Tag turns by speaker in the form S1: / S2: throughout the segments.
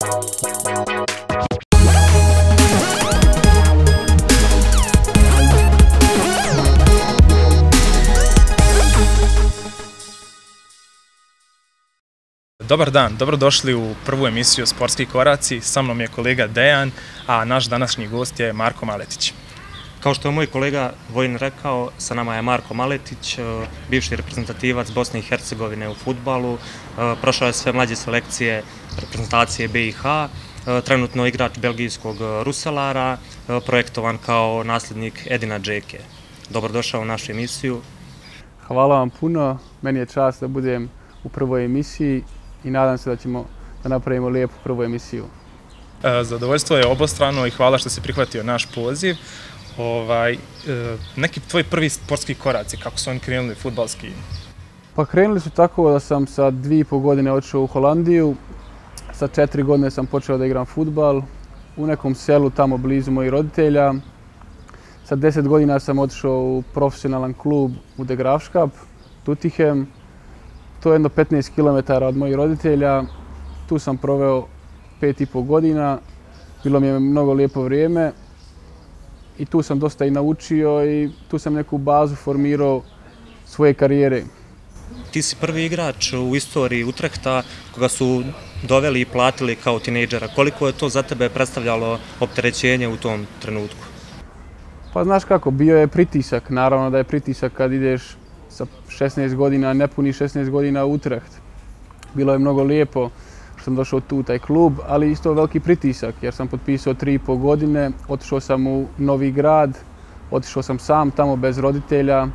S1: Dobar dan, dobrodošli u prvu emisiju Sportski koraci. Sa mnom je kolega Dejan, a naš današnji gost je Marko Maletić.
S2: Kao što je moj kolega Vojin rekao, sa nama je Marko Maletić, bivši reprezentativac Bosne i Hercegovine u fudbalu, prošao je sve mlađe selekcije reprezentacije BiH, trenutno igrač belgijskog Ruselara, projektovan kao nasljednik Edina Džeke. Dobrodošao u našu emisiju.
S3: Hvala vam puno, meni je čast da budem u prvoj emisiji i nadam se da napravimo lijepu prvu emisiju.
S1: Zadovoljstvo je obostrano i hvala što si prihvatio naš poziv. Neki tvoji prvi sportski koraci, kako su oni krenuli fudbalski?
S3: Pa krenuli su tako da sam sa 2,5 godine otišao u Holandiju. Sa 4 godine sam počeo da igram fudbal u nekom selu tamo blizu mojih roditelja. Sa 10 godina sam otišao u profesionalan klub u De Graafschap, Doetinchem. To je jedno 15 km od mojih roditelja. Tu sam proveo 5,5 godina. Bilo mi je mnogo lijepo vrijeme. I tu sam dosta i naučio i tu sam neku bazu formirao svoje karijere.
S2: Ti si prvi igrač u istoriji Utrehta koga su doveli i platili kao tinejdžera. Koliko je to za tebe predstavljalo opterećenje u tom trenutku?
S3: Pa znaš kako, bio je pritisak. Naravno da je pritisak kad ideš sa 16 godina, nepuni 16 godina u Utrecht. Bilo je mnogo lijepo što sam došao tu u taj klub, ali isto veliki pritisak jer sam potpisao 3,5 godine, otišao sam u novi grad, otišao sam sam tamo bez roditelja,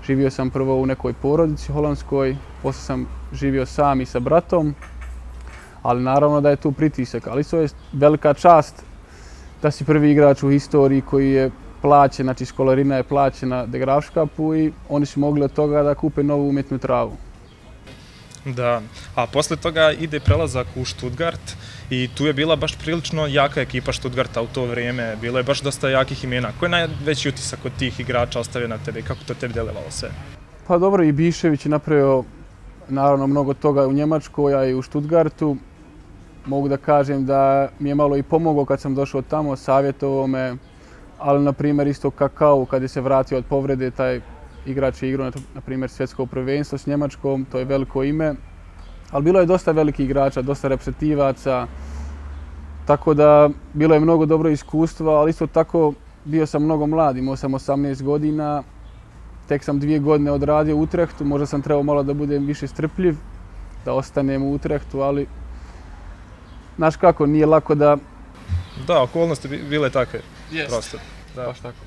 S3: živio sam prvo u nekoj porodici holandskoj, poslije sam živio sam i sa bratom, ali naravno da je tu pritisak, ali to je velika čast da si prvi igrač u historiji koji je plaćen, znači školarina je plaćena De Graafschapu i oni su mogli od toga da kupe novu umjetnu travu.
S1: Da, a posle toga ide prelazak u Stuttgart i tu je bila baš prilično jaka ekipa Stuttgarta u to vrijeme. Bilo je baš dosta jakih imena. Koji je najveći utisak od tih igrača ostavio na tebe i kako to tebi djelovalo sve?
S3: Pa dobro, i Bišević je napravio naravno mnogo toga u Njemačkoj, a i u Stuttgartu. Mogu da kažem da mi je malo i pomogao kad sam došao tamo, savjetovao me, ali na primjer isto Kakao kad je se vratio od povrede, taj igrač je igrao na primjer svjetsko prvenstvo s Njemačkom, to je veliko ime. Ali bilo je dosta velikih igrača, dosta reprezentativaca, tako da bilo je mnogo dobro iskustva, ali isto tako bio sam mnogo mlad, imao sam 18 godina, tek sam 2 godine odradio u Utrehtu, možda sam trebao malo da budem više strpljiv, da ostanem u Utrehtu, ali znaš kako, nije lako da...
S1: Da, okolnosti bile takve, prosto.
S3: Da. Baš tako.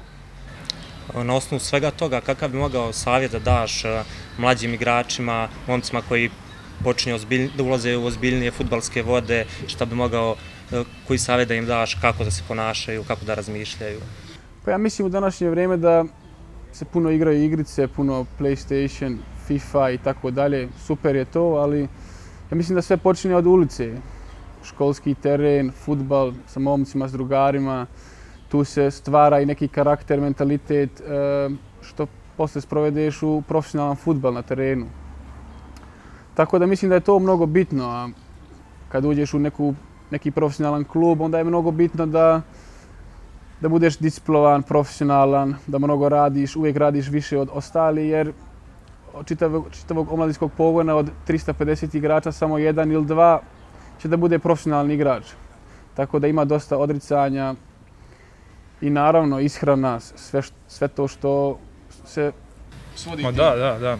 S2: Na osnovu svega toga, kakav bi mogao savjet da daš mlađim igračima, momcima koji počinju da ulaze u ozbiljnije fudbalske vode, šta bi mogao, koji savjet da im daš, kako da se ponašaju, kako da razmišljaju?
S3: Pa ja mislim u današnje vrijeme da se puno igraju igrice, puno PlayStation, FIFA i tako dalje. Super je to, ali ja mislim da sve počinje od ulice. Školski teren, fudbal sa momcima, s drugarima. Tu se stvara i neki karakter, mentalitet što poslije sprovedeš u profesionalan fudbal na terenu. Tako da mislim da je to mnogo bitno, a kad uđeš u neki profesionalan klub, onda je mnogo bitno da budeš disciplinovan, profesionalan, da mnogo radiš, uvijek radiš više od ostalih, jer od čitavog omladinskog pogona od 350 igrača samo 1 ili 2 će da bude profesionalni igrač. Tako da ima dosta odricanja i naravno ishrana, sve to što se svodi.
S1: Da.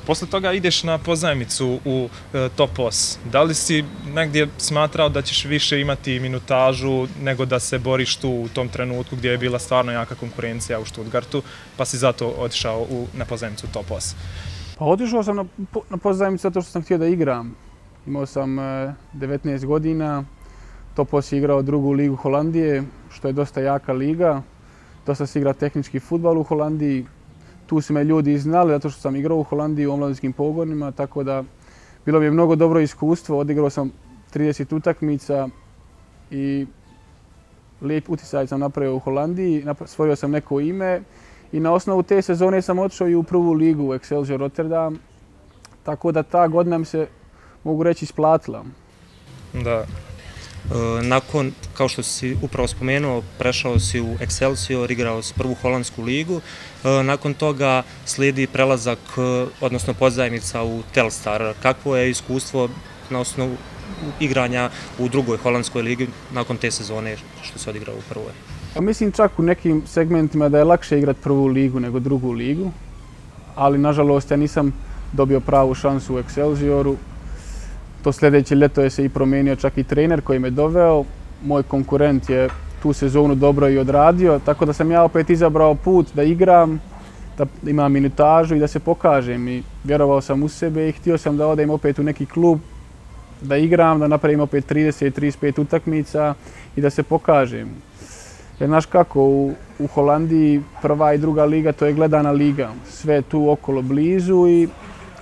S1: Posle toga ideš na pozajmicu u Topos. Da li si negdje smatrao da ćeš više imati minutažu nego da se boriš tu u tom trenutku gdje je bila stvarno jaka konkurencija u Stuttgartu, pa si zato otišao na pozajmicu Topos?
S3: Pa otišao sam na pozajmicu zato što sam htio da igram. Imao sam 19 godina. Topos je igrao drugu ligu Holandije, što je dosta jaka liga. Dosta se igra tehnički fudbal u Holandiji. Tu su me ljudi znali zato što sam igrao u Holandiji u omladinskim pogonima, tako da bilo mi je mnogo dobro iskustvo. Odigrao sam 30 utakmica i lijep utjecaj sam napravio u Holandiji. Stvorio sam neko ime i na osnovu te sezone sam otišao i u prvu ligu u Excelsior Rotterdam. Tako da ta godina mi se, mogu reći, isplatila.
S1: Da.
S2: Nakon, kao što si upravo spomenuo, prešao si u Excelsior, igrao si prvu holandsku ligu. Nakon toga slijedi prelazak, odnosno pozajmica u Telstar. Kakvo je iskustvo na osnovu igranja u drugoj holandskoj ligi nakon te sezone što se odigrao u prvoj?
S3: Mislim čak u nekim segmentima da je lakše igrati prvu ligu nego drugu ligu, ali nažalost ja nisam dobio pravu šansu u Excelsioru. To sljedeće ljeto je se i promijenio čak i trener koji me doveo. Moj konkurent je tu sezonu dobro i odradio, tako da sam ja opet izabrao put da igram, da imam minutažu i da se pokažem. I vjerovao sam u sebe i htio sam da odem opet u neki klub, da igram, da napravim opet 30-35 utakmica i da se pokažem. Jer znaš kako, u Holandiji prva i druga liga to je gledana liga, sve je tu okolo blizu i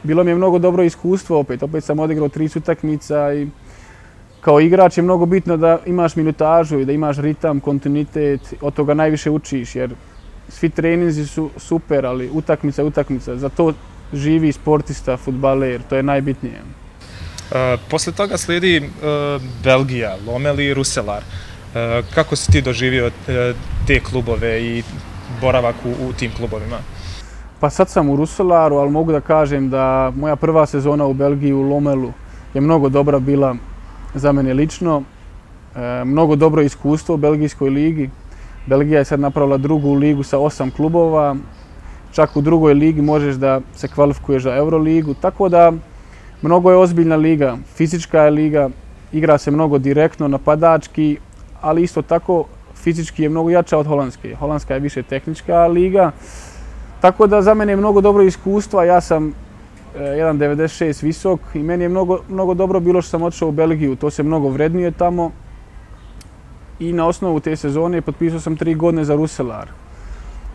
S3: bilo mi je mnogo dobro iskustvo opet. Opet sam odigrao 30 utakmica i kao igrač je mnogo bitno da imaš minutažu i da imaš ritam, kontinuitet, od toga najviše učiš jer svi treninzi su super, ali utakmica je utakmica. Za to živi sportista, fudbaler, to je najbitnije.
S1: Posle toga slijedi Belgija, Lommel i Roeselare. Kako si ti doživio te klubove i boravak u tim klubovima?
S3: Pa sad sam u Roeselaru, ali mogu da kažem da moja prva sezona u Belgiji u Lommelu je mnogo dobra bila za mene lično. Mnogo dobro iskustvo u belgijskoj ligi. Belgija je sad napravila drugu ligu sa 8 klubova. Čak u drugoj ligi možeš da se kvalifikuješ za Euroligu. Tako da mnogo je ozbiljna liga, fizička je liga, igra se mnogo direktno, napadački, ali isto tako fizički je mnogo jača od holandske. Holandska je više tehnička liga. Tako da za mene je mnogo dobro iskustva, ja sam 1,96 visok i meni je mnogo dobro bilo što sam otišao u Belgiju, to se mnogo vrednuje tamo. I na osnovu te sezone potpisao sam 3 godine za Roeselare.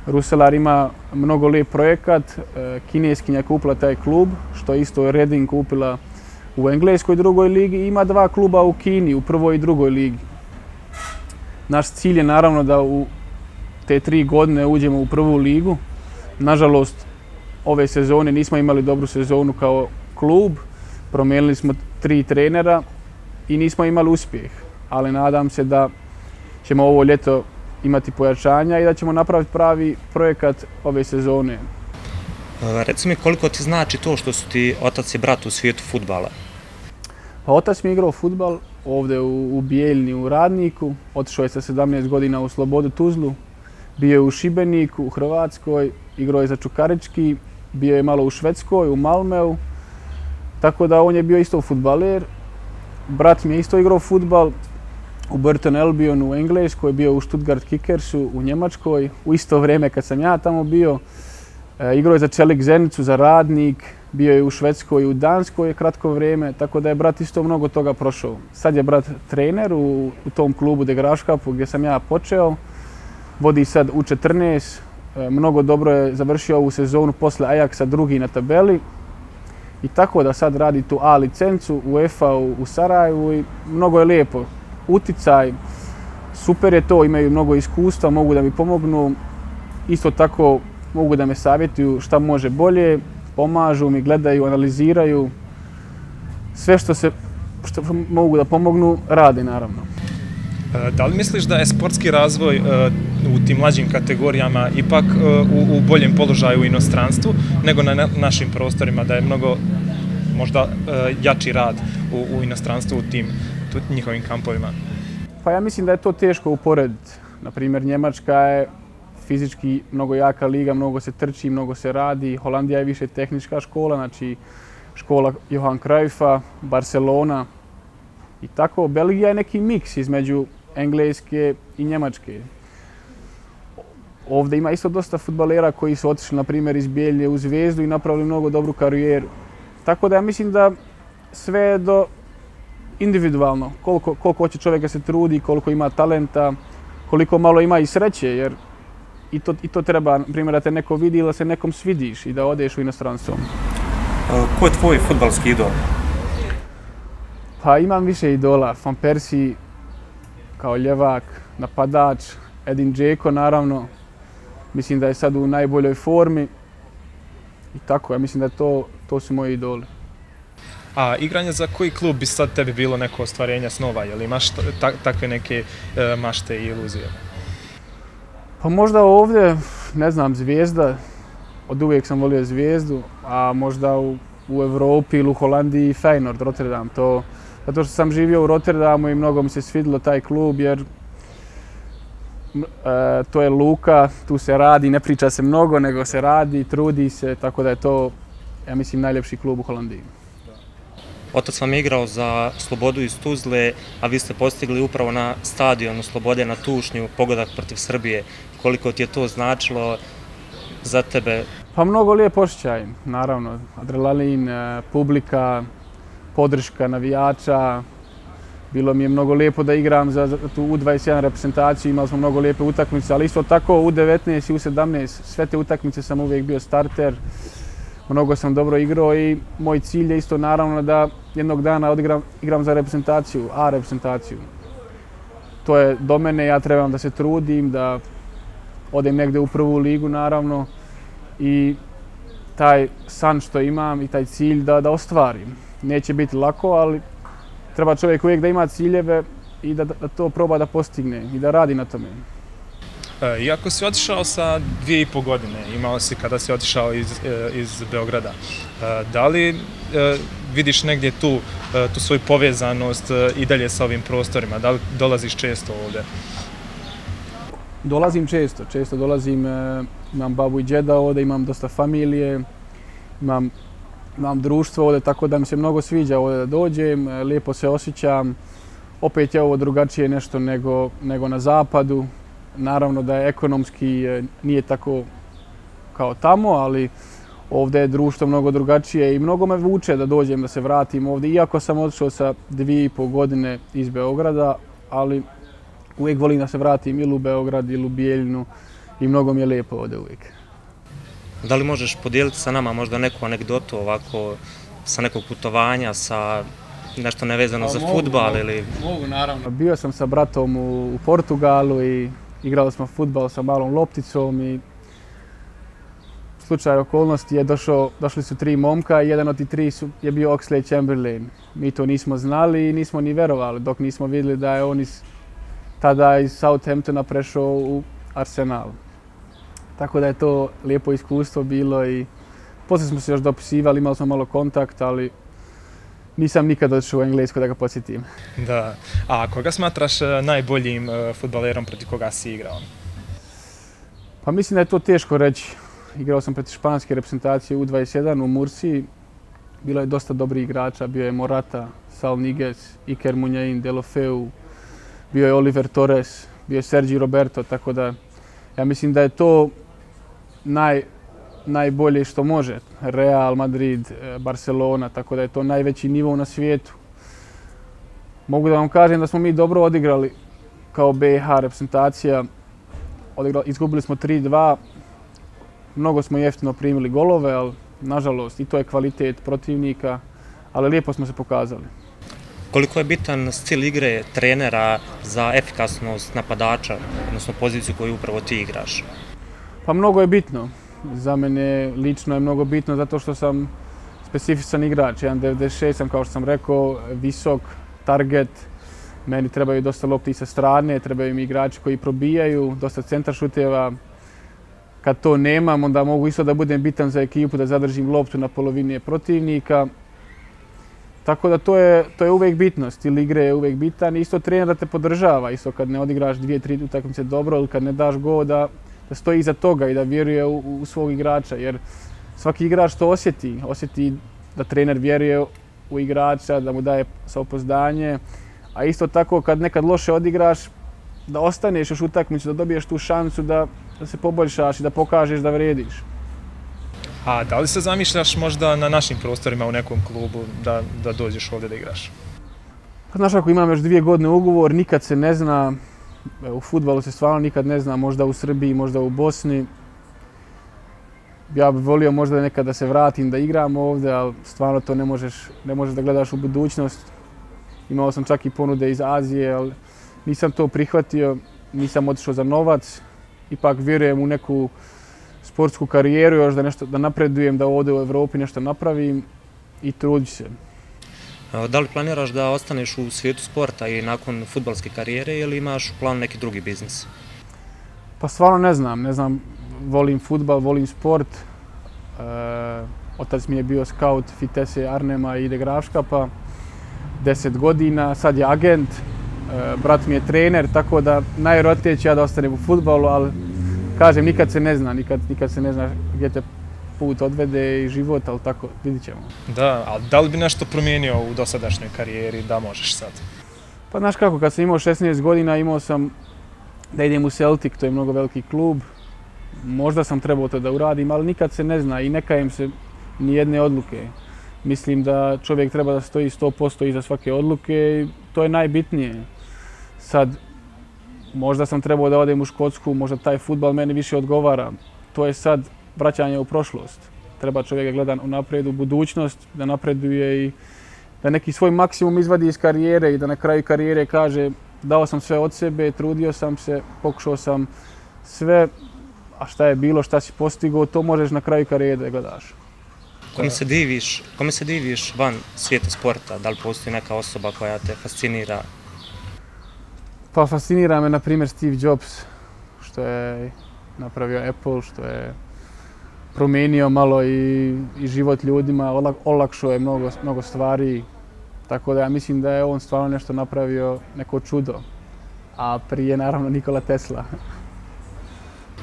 S3: Roeselare ima mnogo lijep projekat, Kineskinja kupila taj klub, što je isto Reading kupila u engleskoj drugoj ligi i ima 2 kluba u Kini, u prvoj i drugoj ligi. Naš cilj je naravno da u te 3 godine uđemo u prvu ligu. Nažalost, ove sezone nismo imali dobru sezonu kao klub, promijenili smo 3 trenera i nismo imali uspjeh. Ali nadam se da ćemo ovo ljeto imati pojačanja i da ćemo napraviti pravi projekat ove sezone.
S2: Reci mi koliko ti znači to što su ti otac i brat u svijetu fudbala?
S3: Pa otac mi je igrao fudbal ovdje u Bijeljni, u Radniku. Otišao je sa 17 godina u Slobodu Tuzlu. Bio je u Šibeniku, u Hrvatskoj, igrao je za Čukarički, bio je malo u Švedskoj, u Malmeu. Tako da on je bio isto fudbaler. Brat mi je isto igrao fudbal u Burton Albionu u Engleskoj, bio u Stuttgart Kickersu u Njemačkoj. U isto vrijeme kad sam ja tamo bio, igrao je za Čelik Zenicu, za Radnik, bio je u Švedskoj i u Danskoj kratko vrijeme, tako da je brat isto mnogo toga prošao. Sad je brat trener u tom klubu De Graafschapu gdje sam ja počeo. Vodi sad U14, mnogo dobro je završio ovu sezonu posle Ajaxa, drugi na tabeli. I tako da sad radi tu A licencu UEFA u Sarajevu i mnogo je lijepo. Uticaj, super je to, imaju mnogo iskustva, mogu da mi pomognu. Isto tako mogu da me savjetuju šta može bolje, pomažu mi, gledaju, analiziraju. Sve što mogu da pomognu, rade naravno.
S1: Da li misliš da je sportski razvoj u tim mlađim kategorijama ipak u boljem položaju u inostranstvu nego na našim prostorima, da je mnogo možda jači rad u inostranstvu u tim njihovim kampovima?
S3: Pa ja mislim da je to teško uporediti. Naprimjer, Njemačka je fizički mnogo jaka liga, mnogo se trči, mnogo se radi. Holandija je više tehnička škola, znači škola Johan Cruyffa, Barcelona i tako. Belgija je neki miks između Engleske i Njemačke. Ovdje ima isto dosta fudbalera koji su otišli, na primjer, iz Bijeljne u Zvezdu i napravili mnogo dobru karijeru. Tako da ja mislim da sve je individualno. Koliko hoće čovjek da se trudi, koliko ima talenta, koliko malo ima i sreće, jer i to treba, na primjer, da te neko vidi ili da se nekom svidiš i da odeš u inostranstvo.
S2: Ko je tvoj fudbalski idol?
S3: Pa imam više idola. Van Persie kao ljevak, napadač, Edin Dzeko naravno. Mislim da je sad u najboljoj formi. I tako, ja mislim da to su moji idoli.
S1: A igranje za koji klub bi sad tebi bilo neko ostvarenje snova? Jel imaš takve neke mašte i iluzije?
S3: Pa možda ovdje, ne znam, Zvijezda. Od uvijek sam volio Zvijezdu, a možda u Europi ili u Holandiji Feyenoord, Rotterdam. Zato što sam živio u Rotterdamu i mnogo mi se svidilo taj klub jer to je luka, tu se radi, ne priča se mnogo, nego se radi, trudi se, tako da je to, ja mislim, najljepši klub u Holandiji.
S2: Otac vam je igrao za Slobodu iz Tuzle, a vi ste postigli upravo na stadionu Slobode na Tušnju pogodak protiv Srbije. Koliko ti je to značilo za tebe?
S3: Pa mnogo lijep osjećaj, naravno. Adrenalin, publika, podrška navijača. Bilo mi je mnogo lijepo da igram za tu U21 reprezentaciju, imali smo mnogo lijepe utakmice, ali isto tako U19 i U17, sve te utakmice sam uvijek bio starter. Mnogo sam dobro igrao i moj cilj je isto naravno da jednog dana igram za reprezentaciju, A reprezentaciju. To je do mene, ja trebam da se trudim, da odem negdje u prvu ligu naravno i taj san što imam i taj cilj da ostvarim. Neće biti lako, ali treba čovjek uvijek da ima ciljeve i da to proba da postigne i da radi na tome.
S1: Iako si otišao sa 2,5 godine, imao si kada si otišao iz Beograda, da li vidiš negdje tu svoju povezanost i dalje sa ovim prostorima? Da li dolaziš često ovdje?
S3: Dolazim često dolazim, imam babu i džeda ovdje, imam dosta familije, imam društvo ovdje, tako da mi se mnogo sviđa ovdje da dođem, lijepo se osjećam. Opet je ovo drugačije nešto nego na zapadu. Naravno da je ekonomski nije tako kao tamo, ali ovdje je društvo mnogo drugačije i mnogo me vuče da dođem, da se vratim ovdje. Iako sam otišao sa 2,5 godine iz Beograda, ali uvijek volim da se vratim ili u Beograd ili u Bijeljinu i mnogo mi je lijepo ovdje uvijek.
S2: Da li možeš podijeliti sa nama možda neku anegdotu ovako sa nekog putovanja, sa nešto nevezano za fudbal ili...
S3: Mogu, naravno. Bio sam sa bratom u Portugalu i igrali smo fudbal sa malom lopticom i slučaj okolnosti je došli su 3 momka i jedan od tih 3 je bio Oxlade Chamberlain. Mi to nismo znali i nismo ni verovali dok nismo vidjeli da je on tada iz Southamptona prešao u Arsenal. Tako da je to lijepo iskustvo bilo i poslije smo se još dopisivali, imali smo malo kontakt, ali nisam nikad došao u Englesku da ga podsjetim.
S1: Da. A koga smatraš najboljim fudbalerom protiv koga si igrao?
S3: Pa mislim da je to teško reći. Igrao sam protiv španske reprezentacije U21 u Mursiji. Bilo je dosta dobrih igrača, bio je Morata, Saul Niguez, Iker Muniain, Deulofeu, bio je Oliver Torres, bio je Sergi Roberto, tako da ja mislim da je to najbolje što može. Real Madrid, Barcelona, tako da je to najveći nivo na svijetu. Mogu da vam kažem da smo mi dobro odigrali kao BiH reprezentacija. Izgubili smo 3-2, mnogo smo jeftino primili golove, ali nažalost i to je kvalitet protivnika, ali lijepo smo se pokazali.
S2: Koliko je bitan stil igre trenera za efikasnost napadača, odnosno poziciju koju upravo ti igraš?
S3: Pa mnogo je bitno. Za mene lično je mnogo bitno zato što sam specifičan igrač. 1,96 sam, kao što sam rekao, visok, target. Meni trebaju dosta lopti sa strane, trebaju mi igrači koji probijaju, dosta centar šuteva. Kad to nemam, onda mogu isto da budem bitan za ekipu, da zadržim loptu na polovini protivnika. Tako da to je uvijek bitno, stil igre je uvijek bitan. Isto trener da te podržava, isto kad ne odigraš 2-3 utakmice dobro ili kad ne daš gol da stoji iza toga i da vjeruje u svog igrača. Jer svaki igrač to osjeti da trener vjeruje u igrača, da mu daje samopouzdanje. A isto tako kad nekad loše odigraš, da ostaneš još u utakmici, da dobiješ tu šansu da se poboljšaš i da pokažeš da vrijediš.
S1: A da li se zamišljaš možda na našim prostorima u nekom klubu da dođeš ovdje da igraš?
S3: Znaš, ako imam još 2 godine ugovor, nikad se ne zna, u fudbalu se stvarno nikad ne zna, možda u Srbiji, možda u Bosni. Ja bih volio možda nekad da se vratim, da igram ovdje, ali stvarno to ne možeš da gledaš u budućnost. Imao sam čak i ponude iz Azije, ali nisam to prihvatio, nisam otišao za novac. Ipak vjerujem u neku sportsku karijeru, još da napredujem, da ovdje u Europi nešto napravim i trudit se.
S2: Da li planiraš da ostaneš u svijetu sporta i nakon fudbalske karijere ili imaš u planu neki drugi biznis?
S3: Pa stvarno ne znam, volim fudbal, volim sport. Otac mi je bio scout Vitesse Arnhema i Ide Grafška, pa 10 godina, sad je agent, brat mi je trener, tako da najvjerojatnije ću ja da ostanem u fudbalu, ali kažem, nikad se ne zna, nikad se ne zna gdje te put odvede i život, ali tako, vidit ćemo.
S1: Da, ali da li bi nešto promijenio u dosadašnjoj karijeri da možeš sad?
S3: Pa znaš kako, kad sam imao 16 godina imao sam da idem u Celtic, to je mnogo veliki klub. Možda sam trebao to da uradim, ali nikad se ne zna i ne kajem se ni jedne odluke. Mislim da čovjek treba da stoji 100% iza svake odluke i to je najbitnije. Sad, možda sam trebao da odem u Škotsku, možda taj fudbal meni više odgovara. To je sad vraćanje u prošlost. Treba čovjek gledati unaprijed u budućnost, da napreduje i da neki svoj maksimum izvadi iz karijere i da na kraju karijere kaže dao sam sve od sebe, trudio sam se, pokušao sam sve, a šta je bilo, šta si postigao, to možeš na kraju karijere da gledaš.
S2: Kome se diviš van svijeta sporta? Da li postoji neka osoba koja te fascinira?
S3: Pa fascinira me, na primjer, Steve Jobs, što je napravio Apple, što je promijenio malo i život ljudima, olakšao je mnogo stvari. Tako da ja mislim da je on stvarno nešto napravio, neko čudo. A prije naravno Nikola Tesla.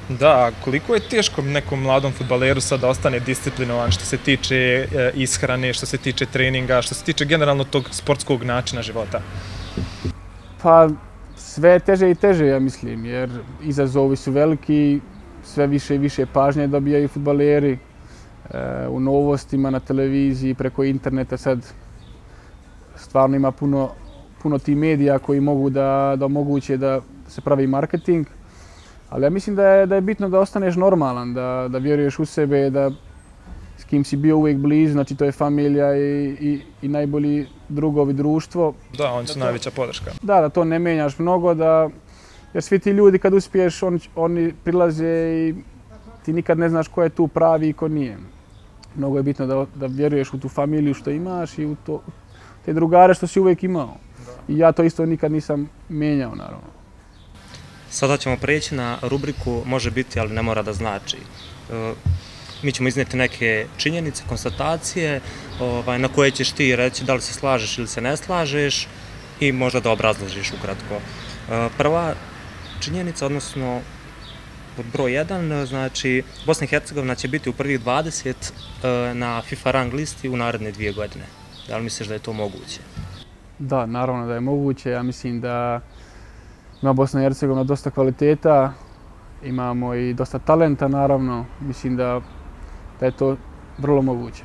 S1: Da, koliko je teško nekom mladom fudbaleru sad da ostane disciplinovan što se tiče ishrane, što se tiče treninga, što se tiče generalno tog sportskog načina života?
S3: Pa sve je teže i teže, ja mislim, jer izazovi su veliki, sve više i više pažnje dobijaju fudbaleri u novostima, na televiziji, preko interneta. Sad stvarno ima puno tih medija koji mogu da omoguće da se pravi marketing. Ali ja mislim da je bitno da ostaneš normalan, da vjeruješ u sebe, da s kim si bio uvijek blizu, znači to je familija i najbolji drugovi, društvo.
S1: Da, oni su najveća podrška.
S3: Da to ne menjaš mnogo, jer svi ti ljudi kad uspiješ, oni prilaze i ti nikad ne znaš ko je tu pravi i ko nije. Mnogo je bitno da vjeruješ u tu familiju što imaš i u te drugare što si uvijek imao. I ja to isto nikad nisam mijenjao, naravno.
S2: Sada ćemo preći na rubriku može biti, ali ne mora da znači. Mi ćemo iznijeti neke činjenice, konstatacije na koje ćeš ti reći da li se slažeš ili se ne slažeš i možda da obrazložiš ukratko. Prva činjenica, odnosno pod broj 1, znači Bosna i Hercegovina će biti u prvih 20 na FIFA rang listi u naredne 2 godine. Da li misliš da je to moguće?
S3: Da, naravno da je moguće. Ja mislim da ima Bosna i Hercegovina dosta kvaliteta, imamo i dosta talenta, naravno. Mislim da je to vrlo moguće.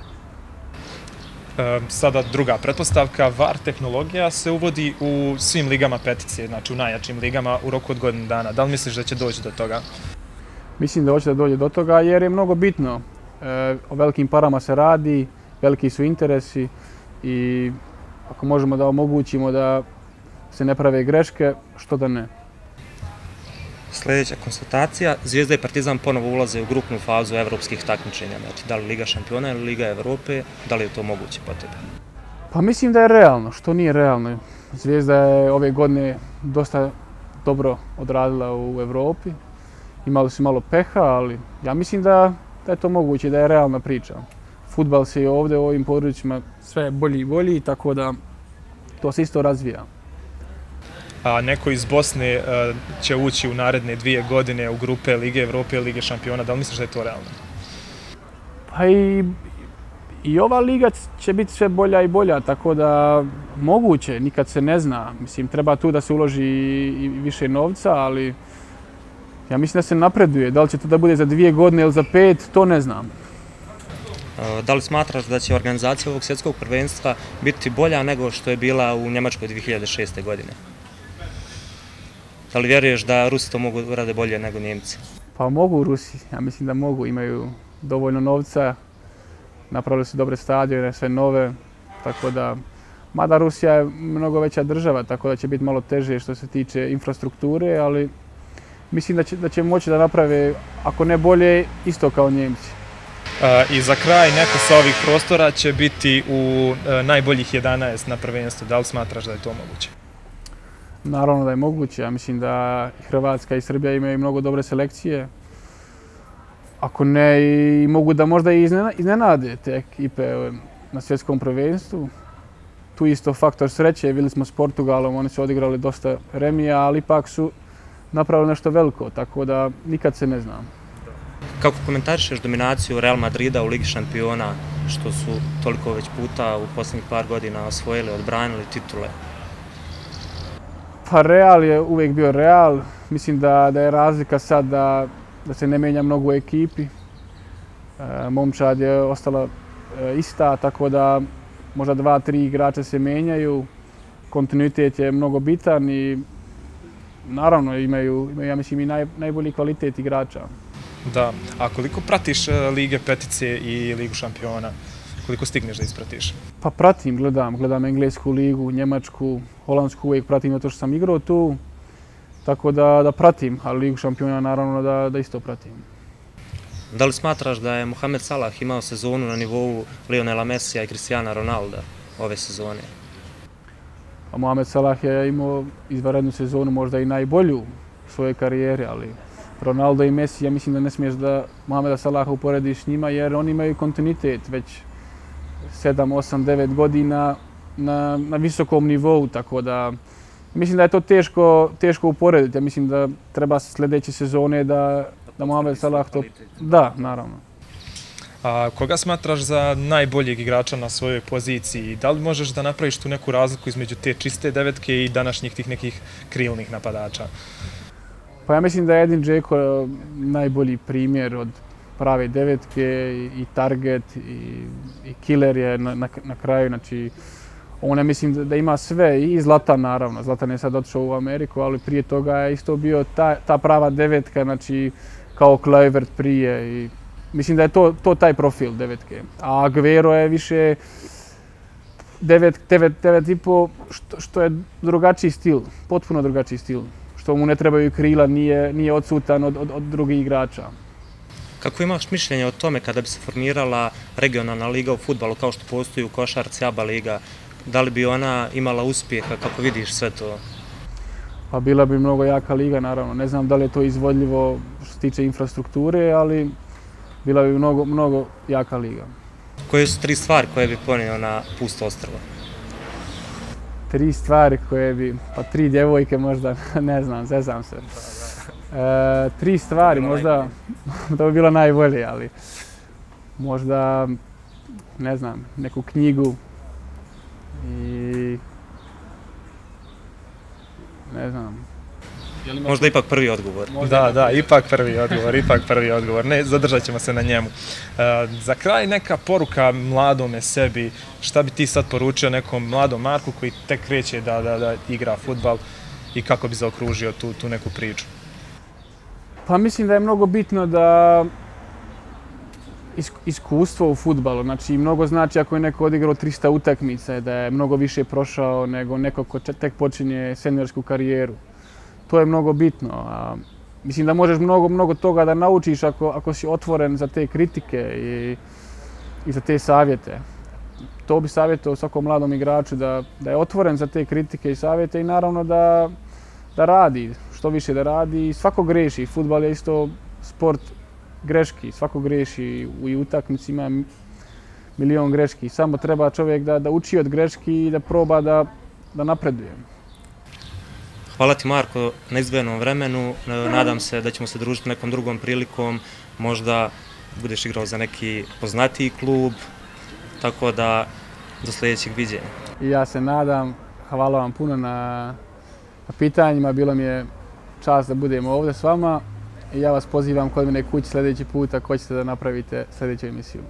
S1: Sada druga pretpostavka, VAR tehnologija se uvodi u svim ligama petice, znači u najjačim ligama u roku od godinu dana. Da li misliš da će doći do toga?
S3: Mislim da hoće da dođe do toga jer je mnogo bitno. O velikim parama se radi, veliki su interesi i ako možemo da omogućimo da se ne prave greške, što da ne.
S2: Sljedeća konstatacija, Zvijezda i Partizan ponovo ulaze u grupnu fazu evropskih takmičenja. Znači, da li Liga šampiona ili Liga Evrope, da li je to moguće po tebi?
S3: Pa mislim da je realno, što nije realno. Zvijezda je ove godine dosta dobro odradila u Evropi. Imali su malo peha, ali ja mislim da je to moguće, da je realna priča. Fudbal se i ovdje u ovim područjima sve bolji i bolji, tako da to se isto razvija.
S1: A neko iz Bosne će ući u naredne 2 godine u grupe Lige Evrope i Lige šampiona. Da li misliš da je to realno?
S3: Pa i ova liga će biti sve bolja i bolja, tako da moguće, nikad se ne zna. Mislim, treba tu da se uloži i više novca, ali ja mislim da se napreduje. Da li će to da bude za 2 godine ili za 5, to ne znam.
S2: Da li smatraš da će organizacija ovog svjetskog prvenstva biti bolja nego što je bila u Njemačkoj 2006. godine? Da li vjeruješ da Rusi to mogu rade bolje nego Njemci?
S3: Pa mogu Rusi, ja mislim da mogu, imaju dovoljno novca, napravili su dobre stadione, sve nove, tako da, mada Rusija je mnogo veća država, tako da će biti malo teže što se tiče infrastrukture, ali mislim da će moći da naprave, ako ne bolje, isto kao Njemci.
S1: I za kraj, neko sa ovih prostora će biti u najboljih 11 na prvenstvu. Da li smatraš da je to moguće?
S3: Naravno da je moguće. Ja mislim da Hrvatska i Srbija imaju mnogo dobre selekcije. Ako ne, i mogu da možda i iznenade te ekipe na svjetskom prvenstvu. Tu isto faktor sreće. Bili smo s Portugalom, oni su odigrali dosta remija, ali ipak su napravili nešto veliko, tako da nikad se ne znam.
S2: Kako komentarišeš dominaciju Real Madrida u Ligi šampiona, što su toliko već puta u posljednjih par godina osvojili, odbranili titule?
S3: Pa Real je uvijek bio Real. Mislim da je razlika sad da se ne mijenja mnogo u ekipi. Momčad je ostala ista, tako da možda 2-3 igrača se mijenjaju. Kontinuitet je mnogo bitan i naravno imaju ja mislim, i najbolji kvalitet igrača.
S1: Da, a koliko pratiš Lige petice i Ligu šampiona? Koliko stigneš da ispratiš?
S3: Pa pratim, gledam englesku ligu, njemačku, holandsku, uvijek pratim zato što sam igrao tu. Tako da pratim, ali Ligu šampiona naravno da isto pratim.
S2: Da li smatraš da je Mohamed Salah imao sezonu na nivou Lionela Messija i Cristiana Ronalda ove sezone?
S3: A Mohamed Salah je imao izvanrednu sezonu, možda i najbolju u svojoj karijeri, ali Ronaldo i Messi, ja mislim da ne smiješ da Mohameda Salaha uporediš s njima jer oni imaju kontinuitet već 7, 8, 9 godina na visokom nivou, tako da mislim da je to teško uporediti. Ja mislim da treba sljedeće sezone da Mohamed Salah to... Da, naravno.
S1: A koga smatraš za najboljeg igrača na svojoj poziciji? Da li možeš da napraviš tu neku razliku između te čiste devetke i današnjih tih nekih krilnih napadača?
S3: Pa ja mislim da je Edin Dzeko najbolji primjer od prave devetke i target i killer je na kraju. Znači, on ja mislim da ima sve i Zlatan naravno. Zlatan je sad otišao u Ameriku, ali prije toga je isto bio ta prava devetka, znači kao Kluivert prije. I mislim da je to taj profil devetke. A Aguero je više 9,5 što je drugačiji stil, potpuno drugačiji stil. Što mu ne trebaju krila, nije odsutan od drugih igrača.
S2: Kako imaš mišljenje o tome kada bi se formirala regionalna liga u fudbalu kao što postoji u košarci ABA liga? Da li bi ona imala uspjeha, kako vidiš sve to?
S3: Pa bila bi mnogo jaka liga, naravno. Ne znam da li je to izvodljivo što se tiče infrastrukture, ali bila bi mnogo jaka liga.
S2: Koje su 3 stvari koje bi ponio na pusto ostrvo?
S3: 3 stvari koje bi, pa 3 djevojke možda, ne znam, zezam se. 3 stvari možda, to bi bilo najbolje, ali možda, ne znam, neku knjigu i ne znam.
S2: Možda ipak prvi odgovor.
S1: Da, ipak prvi odgovor. Ne, zadržat ćemo se na njemu. Za kraj neka poruka mladome sebi, šta bi ti sad poručio nekom mladom Marku koji tek kreće da igra fudbal i kako bi zaokružio tu neku priču?
S3: Pa mislim da je mnogo bitno da iskustvo u fudbalu, znači mnogo znači ako je neko odigrao 300 utakmica, da je mnogo više prošao nego neko ko tek počinje seniorsku karijeru. To je mnogo bitno. Mislim da možeš mnogo toga da naučiš ako si otvoren za te kritike i za te savjete. To bi savjetovao svakom mladom igraču da je otvoren za te kritike i savjete i naravno da radi, što više da radi. Svako greši, fudbal je isto sport greški, svako greši i utakmici ima milion greški. Samo treba čovjek da uči od greški i da proba da napreduje.
S2: Hvala ti Marko na izdvojenom vremenu, nadam se da ćemo se družiti nekom drugom prilikom, možda budeš igrao za neki poznatiji klub, tako da do sljedećeg viđenja.
S3: I ja se nadam, hvala vam puno na pitanjima, bilo mi je čast da budem ovdje s vama i ja vas pozivam kod mene kući sljedeći put ako hoćete da napravite sljedeću emisiju.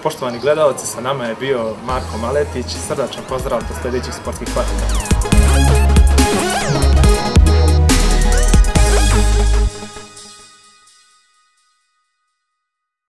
S1: Poštovani gledalci, sa nama je bio Marko Maletić, srdačan pozdrav do sljedećih sportskih patika.